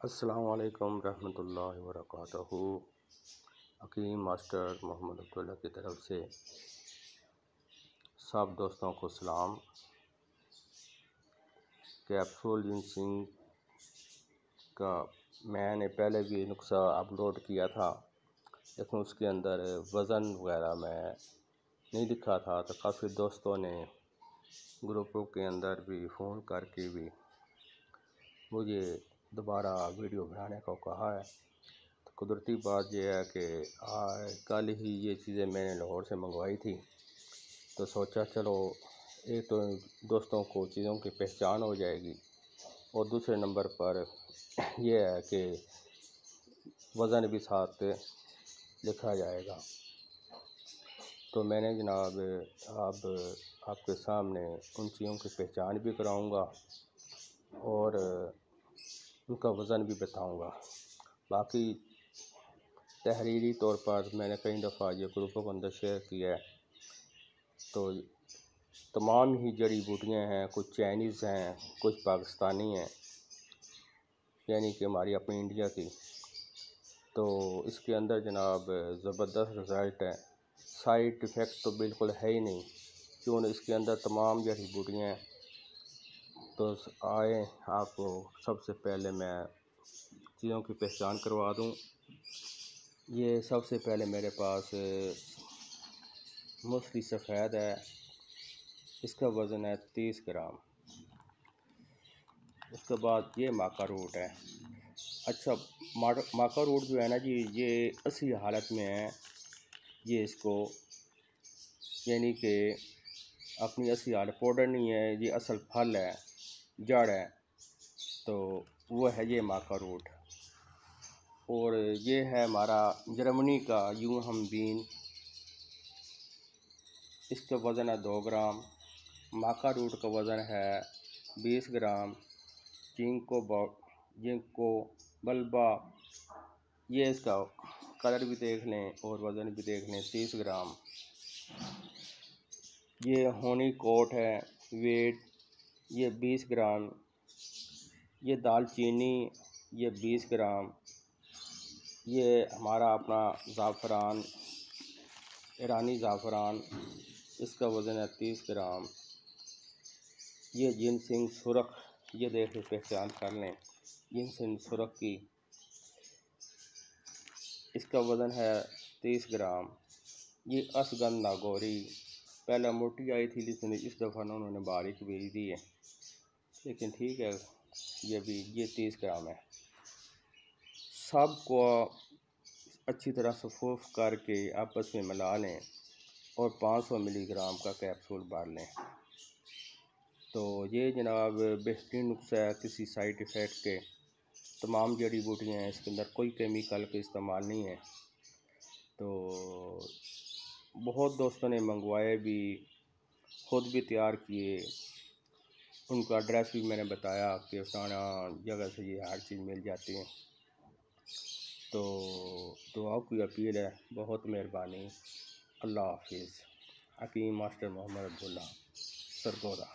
अस्सलाम वालेकुम रहमतुल्लाहि व बरकातहू। हकीम मास्टर मोहम्मद अब्दुल्ला की तरफ से सब दोस्तों को सलाम। कैप्सूल जिनसिंग का मैंने पहले भी नुस्खा अपलोड किया था, लेकिन उसके अंदर वज़न वगैरह मैं नहीं दिखा था, तो काफ़ी दोस्तों ने ग्रुपों के अंदर भी फ़ोन करके भी मुझे दोबारा वीडियो बनाने को कहा है। तो कुदरती बात यह है कि कल ही ये चीज़ें मैंने लाहौर से मंगवाई थी, तो सोचा चलो एक तो दोस्तों को चीज़ों की पहचान हो जाएगी, और दूसरे नंबर पर यह है कि वज़न भी साथ लिखा जाएगा। तो मैंने जनाब अब आपके सामने उन चीज़ों की पहचान भी कराऊंगा और उनका वज़न भी बताऊंगा। बाकी तहरीरी तौर पर मैंने कई दफ़ा ये ग्रुपों के अंदर शेयर किया है। तो तमाम ही जड़ी बूटियाँ हैं, कुछ चाइनीज़ हैं, कुछ पाकिस्तानी हैं, यानी कि हमारी अपनी इंडिया की। तो इसके अंदर जनाब ज़बरदस्त रिज़ल्ट है, साइड इफ़ेक्ट तो बिल्कुल है ही नहीं, क्यों इसके अंदर तमाम जड़ी बूटियाँ हैं। तो आए आपको सबसे पहले मैं चीज़ों की पहचान करवा दूं। ये सबसे पहले मेरे पास मूसली सफ़ेद है, इसका वज़न है 30 ग्राम। उसके बाद ये माका रूट है। अच्छा, माका रूट जो है ना जी, ये असली हालत में है, ये इसको यानी कि अपनी असली हालत पाउडर नहीं है, ये असल फल है, जड़ है, तो वो है ये माका रूट। और ये है हमारा जर्मनी का यूं हम बीन, इसका वज़न है 2 ग्राम। माका रूट का वज़न है 20 ग्राम। जिंको बल्बा, ये इसका कलर भी देख लें और वज़न भी देख लें, 30 ग्राम। ये होनी कोट है, वेट ये 20 ग्राम। ये दालचीनी ये 20 ग्राम। ये हमारा अपना ज़ाफ़रान, ईरानी ज़ाफ़रान, इसका वज़न है 30 ग्राम। ये जिनसिंग सुरख, ये देख लें, पहचान कर लें, जिनसिंग सुरख की, इसका वज़न है 30 ग्राम। ये असगंध नागौरी, पहले मोटी आई थी, लेकिन इस दफ़ा ना उन्होंने बारीक भेज दी है, लेकिन ठीक है, ये 30 ग्राम है। सबको अच्छी तरह सफूफ करके आपस में मिला लें और 500 मिलीग्राम का कैप्सूल भर लें। तो ये जनाब बेहतरीन नुस्खा है, किसी साइड इफ़ेक्ट के, तमाम जड़ी बूटियाँ हैं, इसके अंदर कोई केमिकल का इस्तेमाल नहीं है। तो बहुत दोस्तों ने मंगवाए भी, ख़ुद भी तैयार किए, उनका एड्रेस भी मैंने बताया कि फलाना जगह से ये हर चीज़ मिल जाती है। तो दुआओं की अपील है, बहुत मेहरबानी। अल्लाह हाफिज़। हकीम मास्टर मोहम्मद अब्दुल्ला, सरगोदा।